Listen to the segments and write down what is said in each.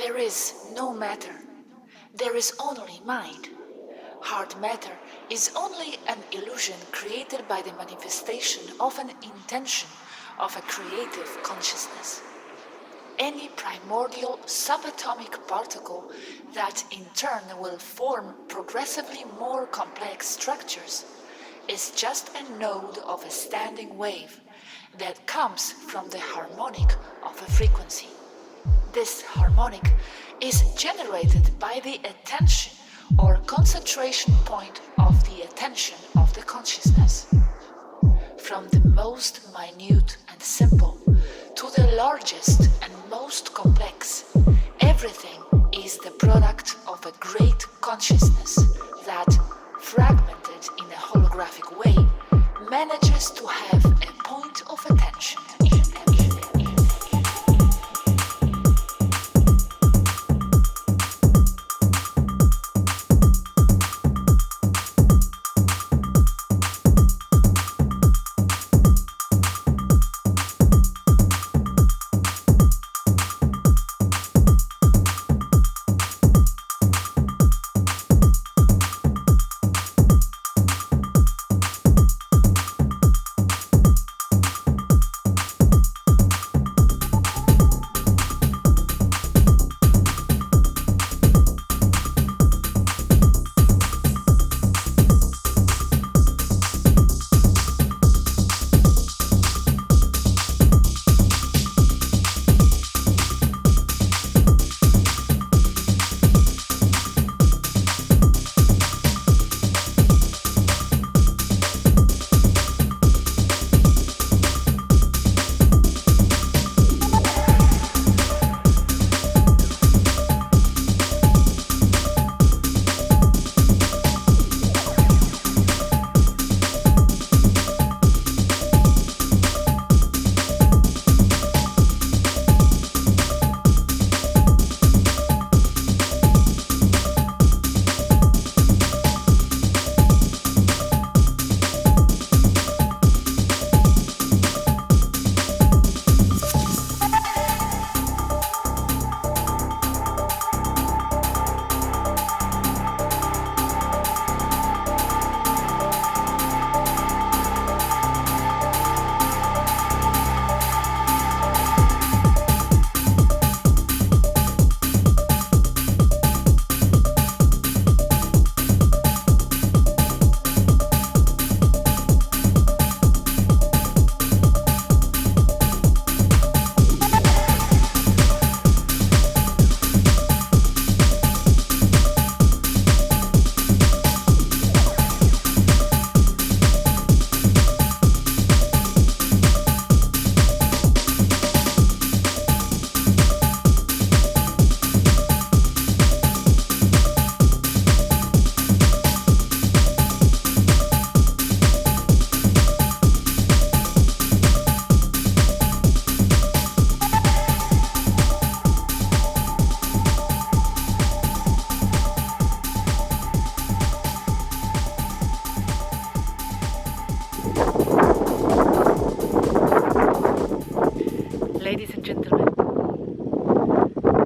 There is no matter. There is only mind. Hard matter is only an illusion created by the manifestation of an intention of a creative consciousness. Any primordial subatomic particle that in turn will form progressively more complex structures is just a node of a standing wave that comes from the harmonic of a frequency. This harmonic is generated by the attention or concentration point of the attention of the consciousness. From the most minute and simple to the largest and most complex, everything is the product of a great consciousness that, fragmented in a holographic way, manages to have a point of attention in everything. Ladies and gentlemen,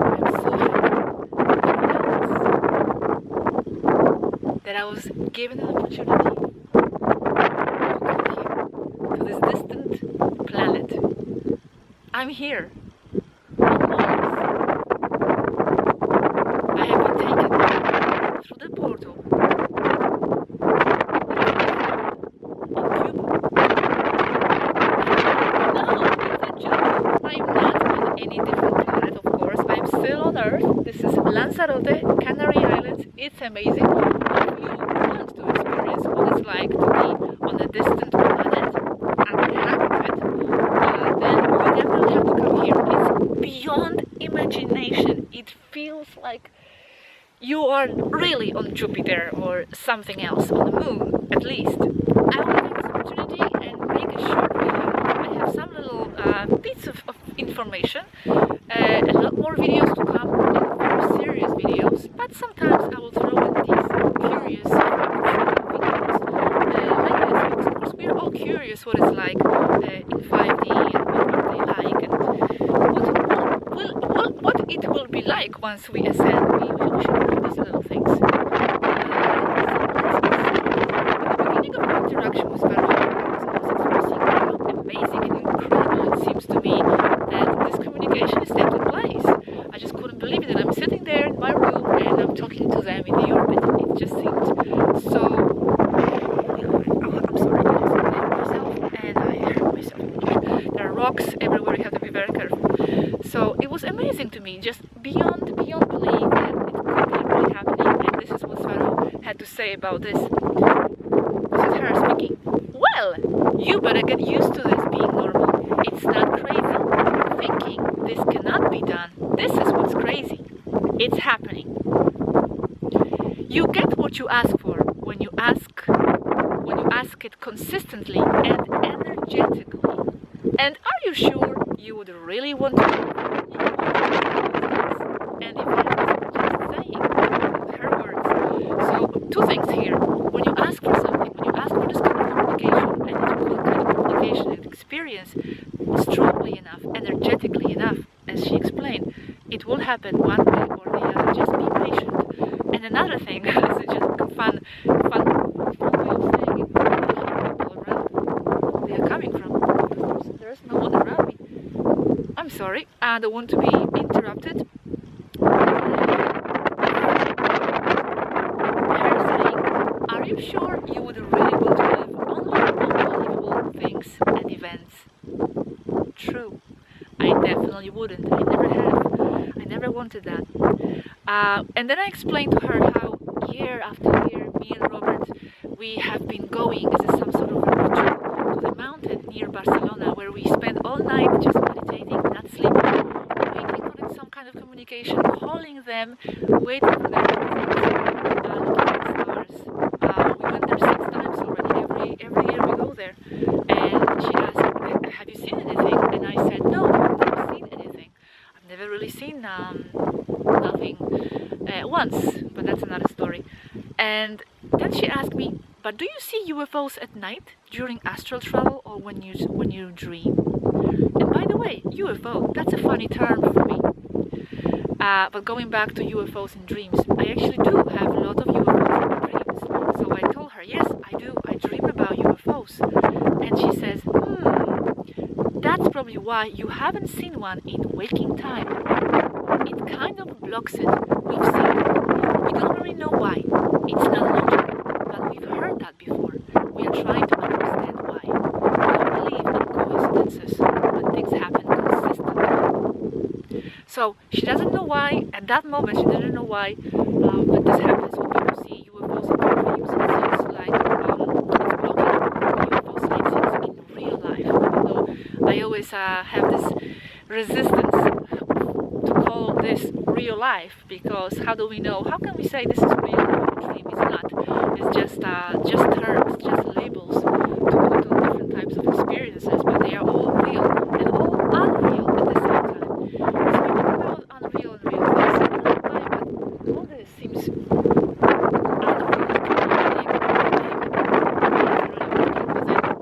I'm so happy that I was given an opportunity to come here, to this distant planet. I'm here, on Mars. I have been taken through the portal This is Lanzarote, Canary Islands. It's amazing. If you want to experience what it's like to be on a distant planet and inhabit it, then you definitely have to come here. It's beyond imagination. It feels like you are really on Jupiter or something else, on the moon at least. I will take this opportunity and make a short video. I have some little bits of information, a lot more videos to come, very serious videos, but sometimes I will throw in these curious videos like this, because of course we are all curious what it's like in 5D and what are they like and what it will be like once we ascend. We should do these little things. The beginning of my interaction with Faroe Islands, I was expressing how amazing and incredible it seems to me that this communication is taking place. I just couldn't believe it, and I'm sitting there in my room and I'm talking to them in the orbit. It just seemed so... I'm sorry, I hurt myself and I hurt myself. There are rocks everywhere, you have to be very careful. So it was amazing to me, just beyond belief that it could be really happening, and this is what Swaruu had to say about this. This is her speaking. Well, you better get used to this being normal. It's not crazy. Thinking this cannot be done. This is what's crazy. It's happening. You get what you ask for when you ask it consistently and energetically. And are you sure you would really want to? And if just saying her words. So two things here. When you ask for something, when you ask for this kind of communication, and it's kind of communication and experience strongly enough, energetically enough, as she explained, it will happen one way or the other. Just be patient. And another thing, this is just fun way of saying it. I hear people around. They are coming from. There's no one around me. I'm sorry, I don't want to be interrupted. Her saying, are you sure you would really want to live only unbelievable things and events? True. I definitely wouldn't. I never have. I never wanted that. And then I explained to her how year after year, me and Robert, we have been going as some sort of ritual to the mountain near Barcelona, where we spend all night just meditating, not sleeping, waiting for some kind of communication, calling them, waiting for them to think, looking at the stars. We went there 6 times already. Every year we go there. And she asked, have you seen anything? And I said, no, I've never seen anything. I've never really seen nothing. Once, but that's another story. And then she asked me, but do you see UFOs at night during astral travel or when you dream? And by the way, UFO, that's a funny term for me. But going back to UFOs in dreams, I actually do have a lot of UFOs in my dreams. So I told her, yes, I do. I dream about UFOs. And she says, that's probably why you haven't seen one in waking time. It kind of blocks it. We've seen it. We don't really know why. It's not logical, but we've heard that before. We are trying to understand why. We don't believe in coincidences, but things happen consistently. So she doesn't know why. At that moment, she didn't know why. But this happens when people see UFOs in their dreams. It seems like it's blocking UFO sightings in real life. Although I always have this resistance to call this real life, because how do we know? How can we say this is real and a dream is not? It's just terms, just labels to put on different types of experiences, but they are all real and all unreal at the same time. Speaking about unreal and real things, I don't know why, but all this seems unreal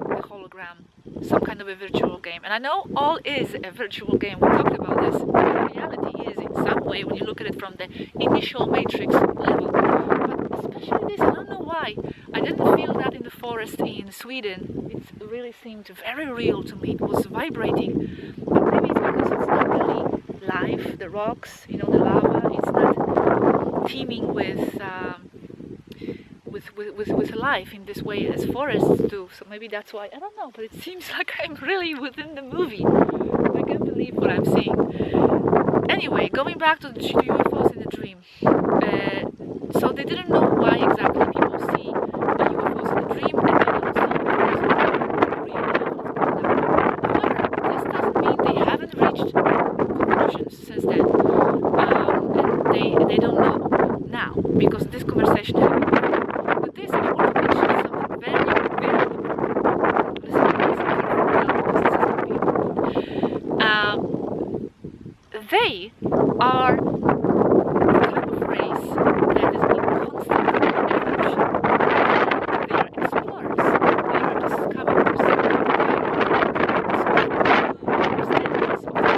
the hologram, some kind of a virtual game. And I know all is a virtual game. We talked about this. Reality is in some way when you look at it from the initial matrix level. But especially this, I don't know why. I didn't feel that in the forest in Sweden. It really seemed very real to me. It was vibrating. But maybe it's because it's not really live. The rocks, the lava, it's not teeming with life in this way as forests do. So maybe that's why, I don't know, but it seems like I'm really within the movie. I can't believe what I'm seeing. Anyway, going back to the UFOs in the dream. So they didn't know why exactly people see UFOs in the dream and they don't see UFOs in the real life. However, this doesn't mean they haven't reached conclusions since then. And they don't know now, because this conversation happened. But this, I want to mention something very, very important. Listen, they are the kind of race that is in constant evolution. They are explorers. They are discoverers. They are understanders of things.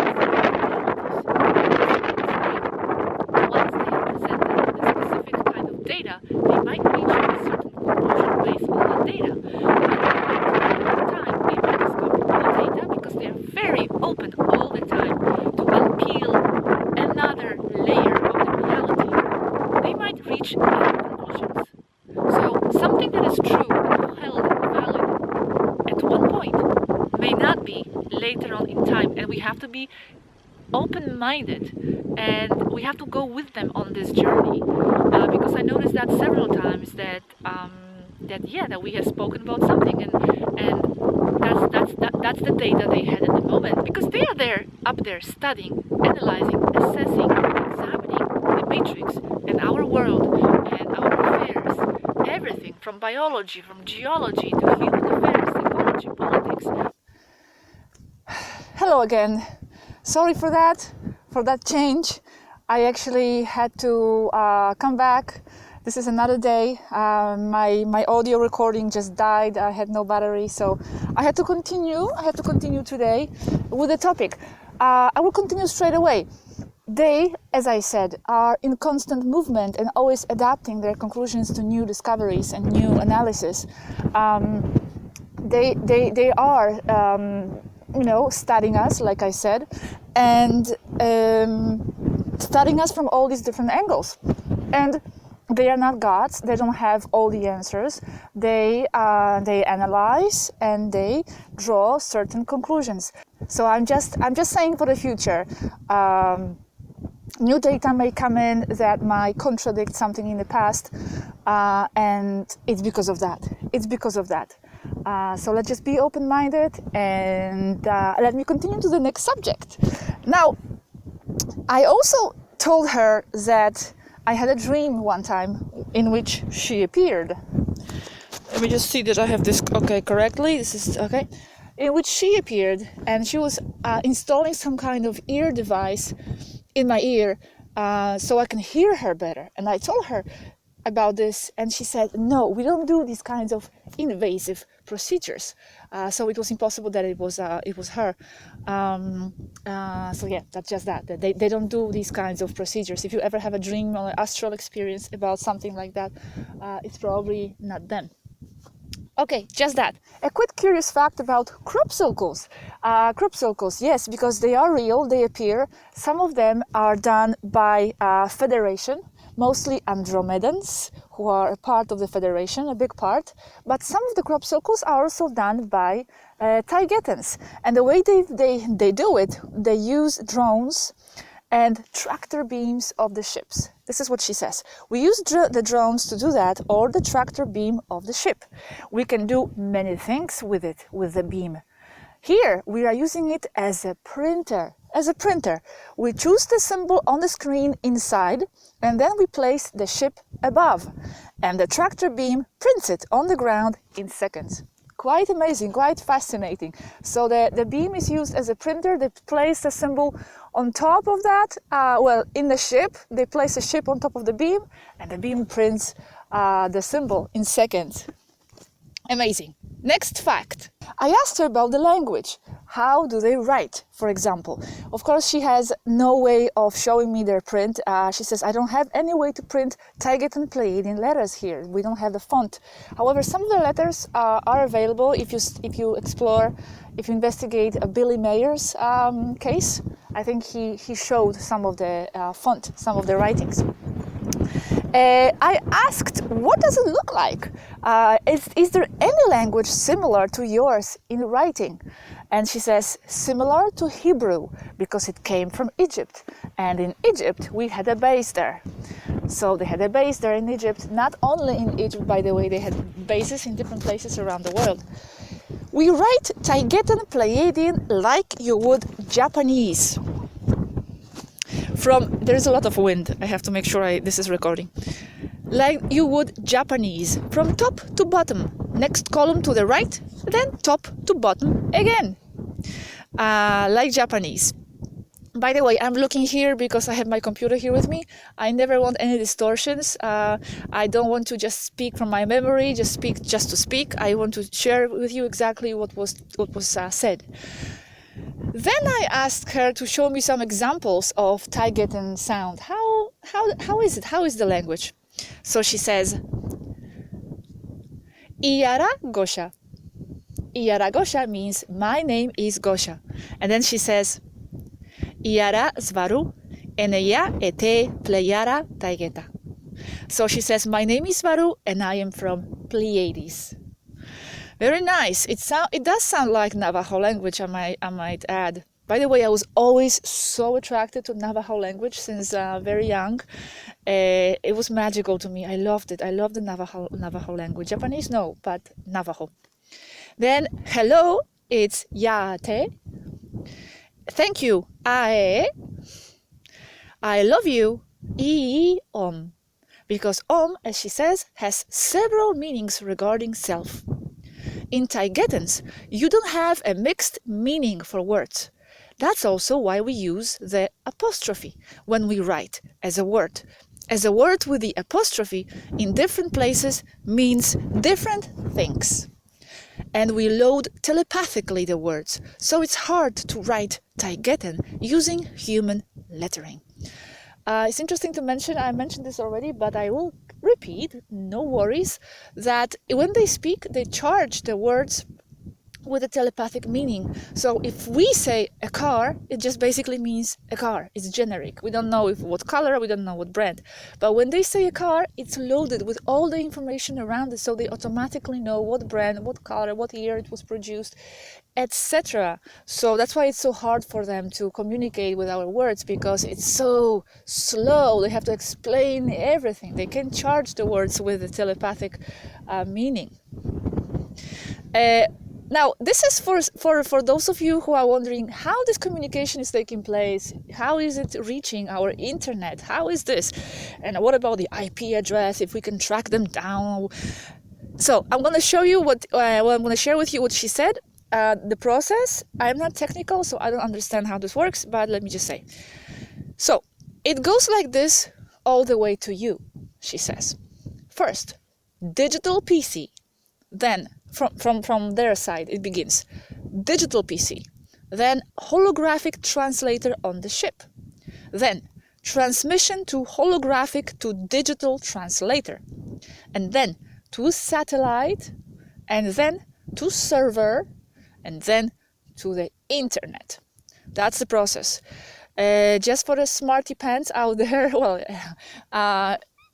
have to be open-minded, and we have to go with them on this journey, because I noticed that several times that that we have spoken about something, and that's the data they had at the moment, because they are there up there studying, analyzing, assessing, examining the matrix and our world and our affairs, everything from biology, from geology to human affairs, ecology, politics. Hello again. Sorry for that change. I actually had to come back. This is another day. My audio recording just died. I had no battery, so I had to continue today with the topic. I will continue straight away. They, as I said, are in constant movement and always adapting their conclusions to new discoveries and new analysis. They are studying us, like I said, and studying us from all these different angles. And they are not gods. They don't have all the answers. They analyze and they draw certain conclusions. So I'm just saying for the future. New data may come in that might contradict something in the past, and it's because of that. So let's just be open-minded, and let me continue to the next subject. Now, I also told her that I had a dream one time in which she appeared. Let me just see that I have this correctly. This is okay. In which she appeared, and she was installing some kind of ear device in my ear, so I can hear her better. And I told her about this, and she said, "No, we don't do these kinds of invasive procedures." So it was impossible that it was her. So yeah, that's just that. They don't do these kinds of procedures. If you ever have a dream or an astral experience about something like that, it's probably not them. Okay, just that. A quick curious fact about crop circles. Crop circles, yes, because they are real, they appear. Some of them are done by Federation, mostly Andromedans, who are a part of the Federation, a big part. But some of the crop circles are also done by Taygetans. And the way they do it, they use drones and tractor beams of the ships. This is what she says. We use the drones to do that, or the tractor beam of the ship. We can do many things with it, with the beam. Here, we are using it as a printer. We choose the symbol on the screen inside, and then we place the ship above. And the tractor beam prints it on the ground in seconds. Quite amazing, quite fascinating. So the beam is used as a printer. They place the symbol on top of that, in the ship. They place a ship on top of the beam, and the beam prints the symbol in seconds. Amazing. Next fact. I asked her about the language. How do they write, for example? Of course, she has no way of showing me their print. She says, I don't have any way to print Taygetan Pleiadian letters here. We don't have the font. However, some of the letters are available if you explore, if you investigate Billy Mayer's case. I think he showed some of the font, some of the writings. I asked, what does it look like? Is there any language similar to yours in writing? And she says, similar to Hebrew, because it came from Egypt. And in Egypt, we had a base there. So they had a base there in Egypt. Not only in Egypt, by the way, they had bases in different places around the world. We write Taygetan Pleiadian like you would Japanese. There's a lot of wind. I have to make sure this is recording. Like you would Japanese, from top to bottom. Next column to the right, then top to bottom again. Like Japanese. By the way, I'm looking here because I have my computer here with me. I never want any distortions. I don't want to just speak from my memory, just to speak. I want to share with you exactly what was said. Then I asked her to show me some examples of Taygetan sound. How is it? How is the language? So she says, Iara Gosha. Iara Gosha means my name is Gosha. And then she says, Iara Swaruu Eneya ete Pleiara Taygeta. So she says, my name is Swaruu and I am from Pleiades. Very nice. It does sound like Navajo language, I might add. By the way, I was always so attracted to Navajo language since very young. It was magical to me. I loved it. I loved the Navajo language. Japanese, no, but Navajo. Then hello, it's yaate. Thank you, ae. I love you, om. Because om, as she says, has several meanings regarding self. In Taygetans, you don't have a mixed meaning for words. That's also why we use the apostrophe when we write as a word. As a word with the apostrophe in different places means different things. And we load telepathically the words, so it's hard to write Taygetan using human lettering. It's interesting to mention, I mentioned this already, but I will repeat, no worries, that when they speak, they charge the words with a telepathic meaning. So if we say a car, it just basically means a car. It's generic. We don't know what color, we don't know what brand. But when they say a car, it's loaded with all the information around it, so they automatically know what brand, what color, what year it was produced, etc. So that's why it's so hard for them to communicate with our words, because it's so slow. They have to explain everything. They can charge the words with a telepathic meaning. Now, this is for those of you who are wondering how this communication is taking place. How is it reaching our internet? How is this? And what about the IP address, if we can track them down? So I'm going to show you I'm going to share with you what she said. The process, I'm not technical, so I don't understand how this works, but let me just say. So it goes like this all the way to you, she says. First, digital PC. Then, from their side, it begins. Digital PC. Then, holographic translator on the ship. Then, transmission to holographic to digital translator. And then, to satellite. And then, to server. And then, to the internet. That's the process. Just for the smarty pants out there, well,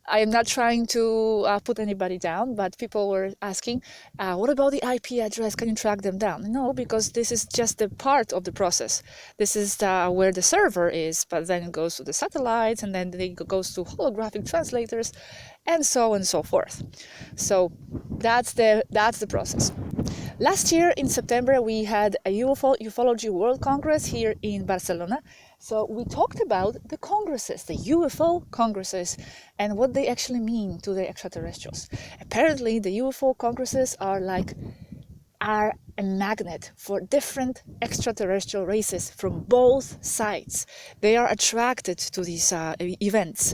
I am not trying to put anybody down, but people were asking, what about the IP address? Can you track them down? No, because this is just a part of the process. This is where the server is, but then it goes to the satellites, and then it goes to holographic translators, and so on and so forth. So that's the process. Last year in September, we had a Ufology World Congress here in Barcelona. So we talked about the congresses, the UFO congresses, and what they actually mean to the extraterrestrials. Apparently, the UFO congresses are a magnet for different extraterrestrial races from both sides. They are attracted to these events.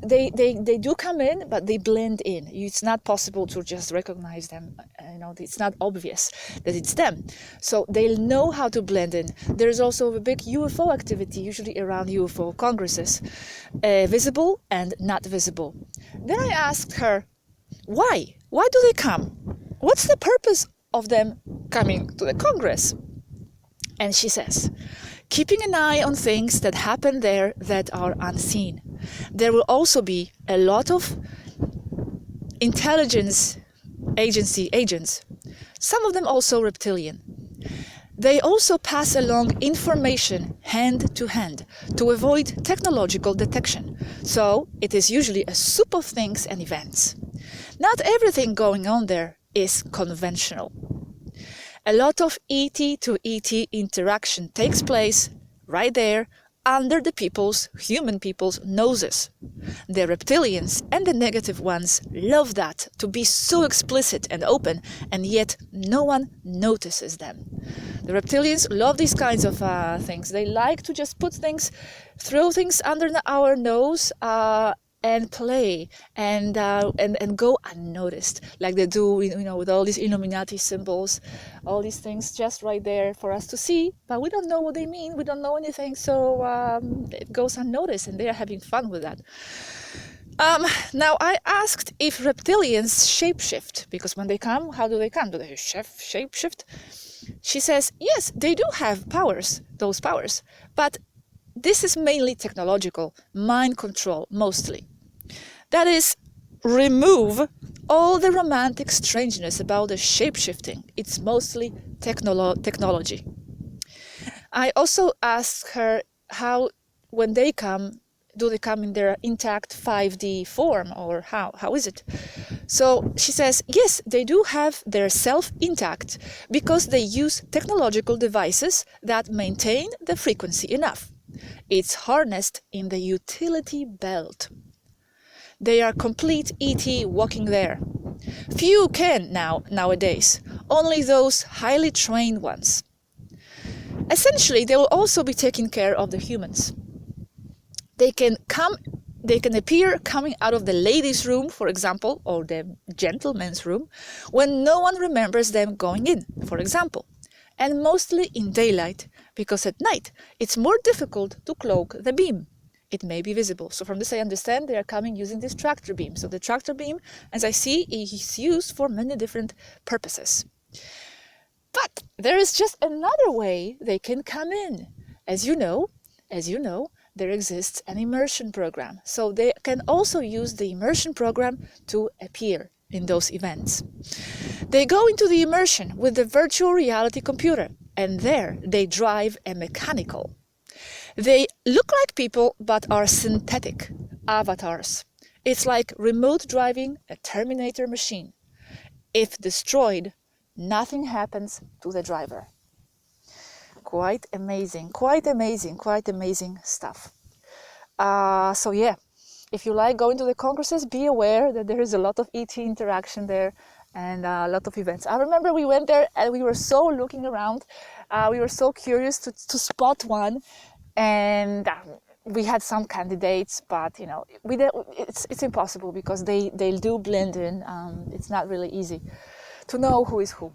They do come in, but they blend in. It's not possible to just recognize them. It's not obvious that it's them. So they know how to blend in. There's also a big UFO activity, usually around UFO congresses, visible and not visible. Then I asked her, why? Why do they come? What's the purpose of them coming to the Congress? And she says, keeping an eye on things that happen there that are unseen. There will also be a lot of intelligence agency agents, some of them also reptilian. They also pass along information hand to hand to avoid technological detection. So it is usually a soup of things and events. Not everything going on there is conventional. A lot of ET to ET interaction takes place right there under the human people's noses. The reptilians and the negative ones love that, to be so explicit and open, and yet no one notices them. The reptilians love these kinds of things. They like to just throw things under our nose, and play and go unnoticed, like they do, with all these Illuminati symbols, all these things just right there for us to see, but we don't know what they mean. We don't know anything, so it goes unnoticed, and they are having fun with that. Now I asked if reptilians shapeshift, because when they come, how do they come? Do they shapeshift? She says yes, they do have those powers, but this is mainly technological, mind control mostly. That is, remove all the romantic strangeness about the shape-shifting. It's mostly technology. I also asked her how, when they come, do they come in their intact 5D form, or how is it? So she says, yes, they do have their self intact because they use technological devices that maintain the frequency enough. It's harnessed in the utility belt. They are complete ET walking there. Few can nowadays, only those highly trained ones. Essentially, they will also be taking care of the humans. They can appear coming out of the ladies' room, for example, or the gentleman's room, when no one remembers them going in, for example, and mostly in daylight, because at night it's more difficult to cloak the beam. It may be visible. So from this I understand they are coming using this tractor beam. So the tractor beam, as I see, is used for many different purposes. But there is just another way they can come in. As you know, there exists an immersion program. So they can also use the immersion program to appear in those events. They go into the immersion with the virtual reality computer, and there they drive a mechanical. They look like people but are synthetic avatars. It's like remote driving a Terminator machine. If destroyed, nothing happens to the driver. Quite amazing stuff. So yeah, if you like going to the congresses, be aware that there is a lot of ET interaction there and a lot of events. I remember we went there and we were so looking around. We were so curious to spot one, and we had some candidates, but you know, it's impossible because they do blend in. It's not really easy to know who is who.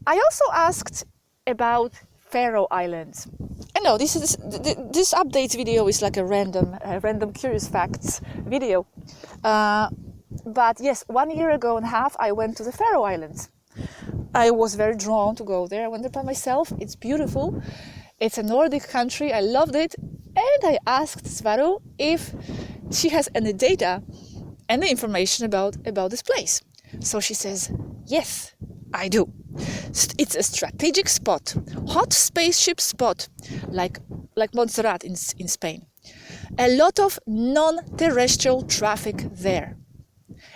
I also asked about Faroe Islands. I know this updates video is like a random curious facts video. But yes, 1 year ago and a half I went to the Faroe Islands. I was very drawn to go there. I went there by myself. It's beautiful. It's a Nordic country. I loved it. And I asked Swaruu if she has any data, any information about this place. So she says, yes, I do. It's a strategic spot, hot spaceship spot, like Montserrat in Spain. A lot of non-terrestrial traffic there.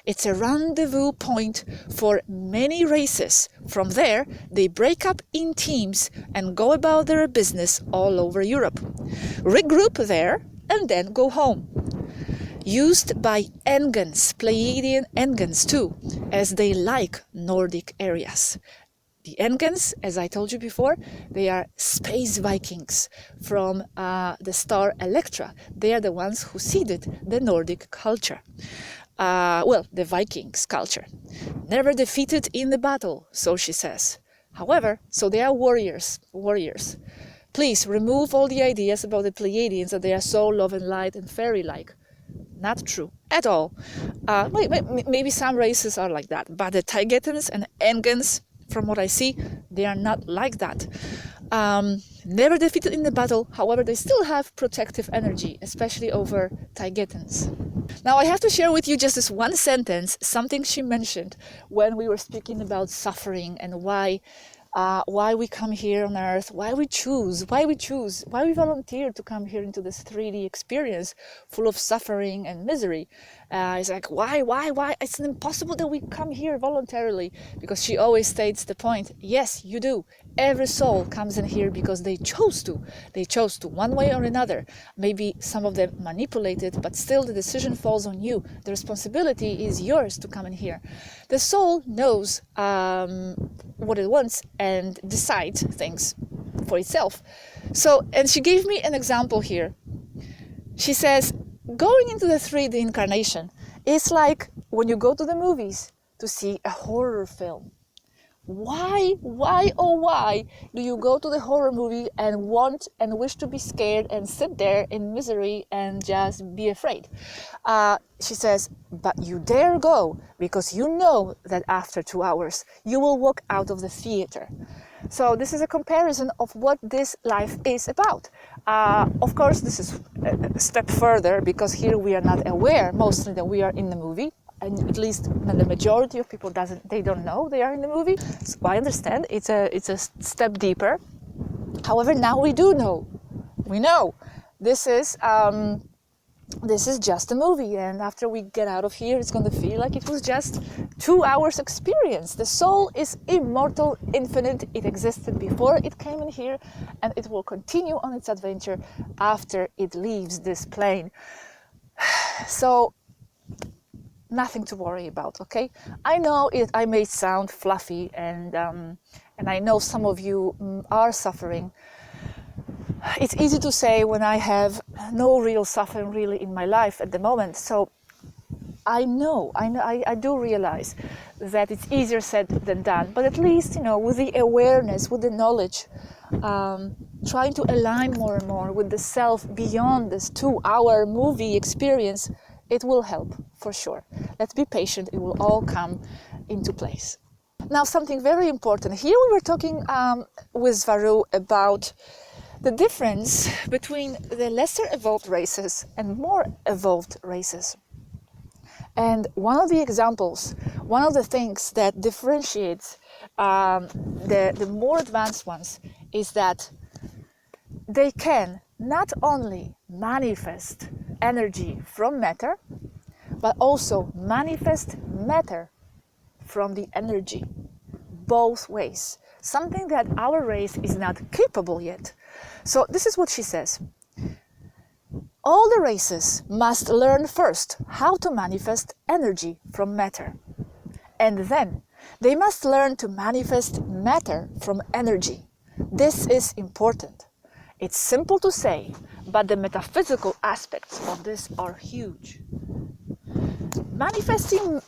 It's a rendezvous point for many races. From there, they break up in teams and go about their business all over Europe. Regroup there and then go home. Used by Engans, Pleiadian Engans too, as they like Nordic areas. The Engans, as I told you before, they are space Vikings from the star Electra. They are the ones who seeded the Nordic culture. The Vikings culture. Never defeated in the battle, so she says. However, so they are warriors. Please remove all the ideas about the Pleiadians that they are so love and light and fairy-like. Not true at all. Maybe some races are like that, but the Taygetans and Engans, from what I see, they are not like that. Never defeated in the battle, however, they still have protective energy, especially over Taygetans. Now I have to share with you just this one sentence, something she mentioned when we were speaking about suffering and why we come here on Earth, why we volunteer to come here into this 3D experience full of suffering and misery. It's like, why? It's impossible that we come here voluntarily, because she always states the point, yes, you do. Every soul comes in here because they chose to, one way or another. Maybe some of them manipulated, but still the decision falls on you. The responsibility is yours to come in here. The soul knows what it wants and decides things for itself. So, and she gave me an example here. She says, going into the 3D incarnation is like when you go to the movies to see a horror film. Why do you go to the horror movie and want and wish to be scared and sit there in misery and just be afraid? She says, but you dare go because you know that after 2 hours you will walk out of the theater. So this is a comparison of what this life is about. Of course, this is a step further because here we are not aware mostly that we are in the movie. And at least the majority of people don't know they are in the movie. So I understand it's a step deeper. However, now we do know. We know this is just a movie, and after we get out of here, it's going to feel like it was just 2 hours experience. The soul is immortal, infinite. It existed before it came in here, and it will continue on its adventure after it leaves this plane. So nothing to worry about, okay? I know I may sound fluffy, and I know some of you are suffering. It's easy to say when I have no real suffering really in my life at the moment. So I do realize that it's easier said than done. But at least, with the awareness, with the knowledge, trying to align more and more with the self beyond this 2-hour movie experience, it will help for sure. Let's be patient. It will all come into place. Now, something very important. Here we were talking with Swaruu about the difference between the lesser evolved races and more evolved races. And one of the examples, one of the things that differentiates the more advanced ones is that they can not only manifest energy from matter, but also manifest matter from the energy, both ways. Something that our race is not capable yet. So this is what she says. All the races must learn first how to manifest energy from matter. And then they must learn to manifest matter from energy. This is important. It's simple to say, but the metaphysical aspects of this are huge. Manifesting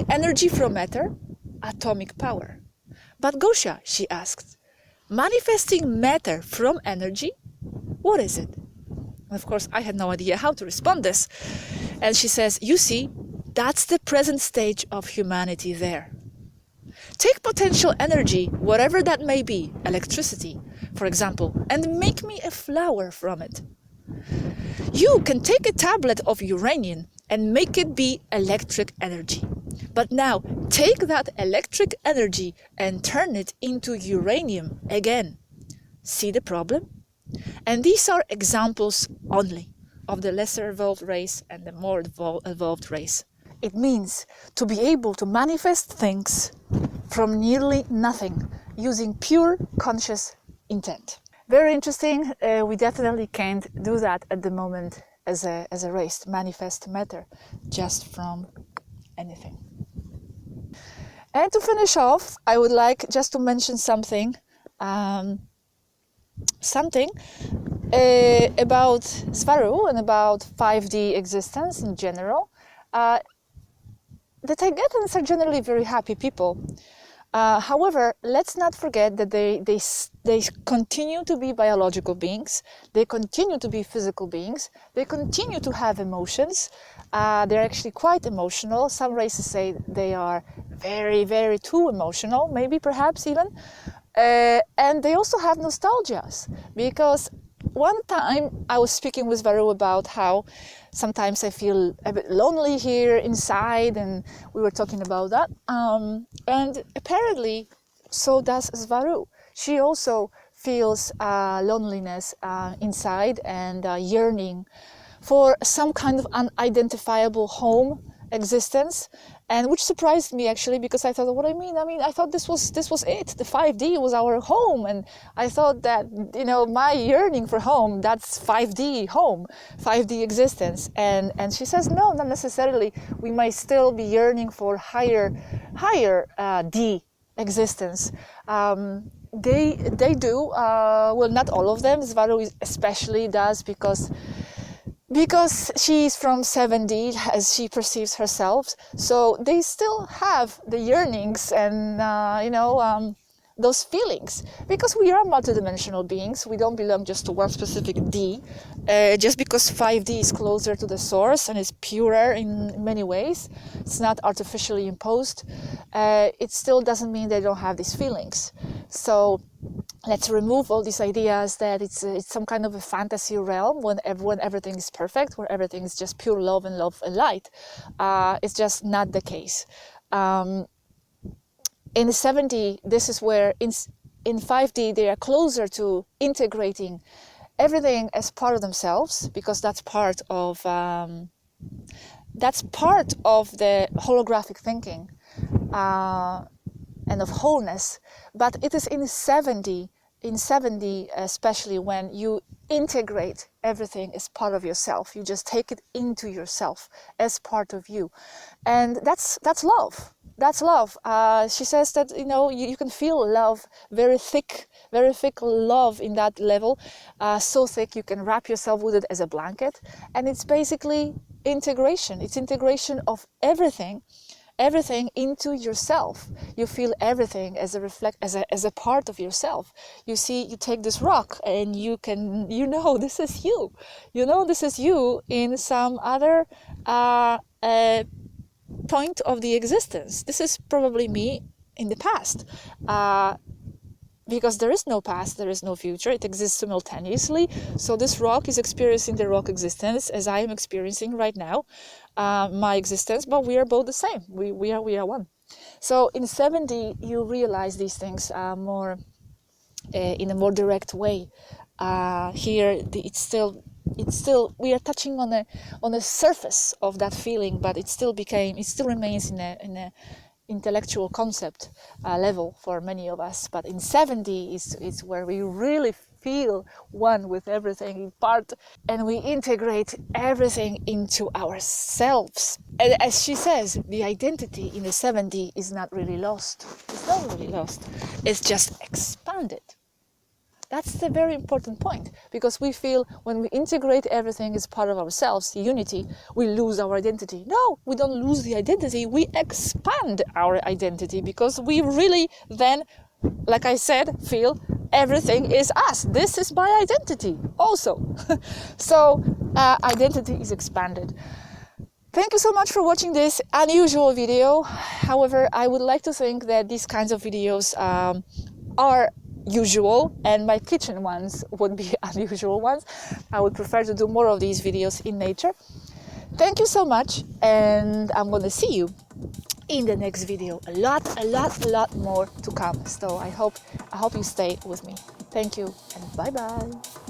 energy from matter, atomic power. But Gosha, she asked, manifesting matter from energy, what is it? And of course, I had no idea how to respond this. And she says, you see, that's the present stage of humanity there. Take potential energy, whatever that may be, electricity, for example, and make me a flower from it. You can take a tablet of uranium and make it be electric energy. But now, take that electric energy and turn it into uranium again. See the problem? And these are examples only of the lesser evolved race and the more evolved race. It means to be able to manifest things from nearly nothing using pure conscious intent. Very interesting. We definitely can't do that at the moment as a race, to manifest matter just from anything. And to finish off, I would like just to mention something about Swaruu and about 5D existence in general. The Taygetans are generally very happy people. However, let's not forget that they continue to be biological beings. They continue to be physical beings. They continue to have emotions. They're actually quite emotional. Some races say they are very, very too emotional, maybe perhaps even. And they also have nostalgias, because one time I was speaking with Swaruu about how sometimes I feel a bit lonely here inside, and we were talking about that. And apparently, so does Swaruu. She also feels loneliness inside and yearning for some kind of unidentifiable home existence, and which surprised me actually, because I thought, what I mean, I thought this was it. The 5D was our home, and I thought that my yearning for home, that's 5D home, 5D existence. And she says no, not necessarily. We might still be yearning for higher D existence. They do. Well, not all of them. Swaruu especially does, because she's from 7D, as she perceives herself. So they still have the yearnings and, those feelings. Because we are multidimensional beings. We don't belong just to one specific D. Just because 5D is closer to the source and is purer in many ways, it's not artificially imposed, it still doesn't mean they don't have these feelings. So let's remove all these ideas that it's some kind of a fantasy realm when everything is perfect, where everything is just pure love and light. It's just not the case. In the 7D, this is where in 5D, they are closer to integrating everything as part of themselves, because that's part of the holographic thinking and of wholeness. But it is in 7D, especially, when you integrate everything as part of yourself. You just take it into yourself as part of you, and that's love. That's love. She says that, you know, you can feel love, very thick love in that level, so thick you can wrap yourself with it as a blanket. And it's basically integration. It's integration of everything into yourself. You feel everything as a part of yourself. You see, you take this rock and this is you. This is you in some other point of the existence. This is probably me in the past, because there is no past, there is no future. It exists simultaneously. So this rock is experiencing the rock existence as I am experiencing right now my existence, but we are both the same. We are one. So in 7D you realize these things more in a more direct way. Here it's still we are touching on the surface of that feeling, but it still remains in a intellectual concept level for many of us. But in 7D is where we really feel one with everything in part, and we integrate everything into ourselves. And as she says, the identity in the 7D is not really lost. It's not really lost. It's just expanded. That's the very important point, because we feel when we integrate everything as part of ourselves, the unity, we lose our identity. No, we don't lose the identity, we expand our identity, because we really then, like I said, feel everything is us. This is my identity also. So identity is expanded. Thank you so much for watching this unusual video. However, I would like to think that these kinds of videos are usual, and my kitchen ones would be unusual ones. I would prefer to do more of these videos in nature. Thank you so much, and I'm going to see you in the next video. A lot more to come. So I hope you stay with me. Thank you, and bye bye.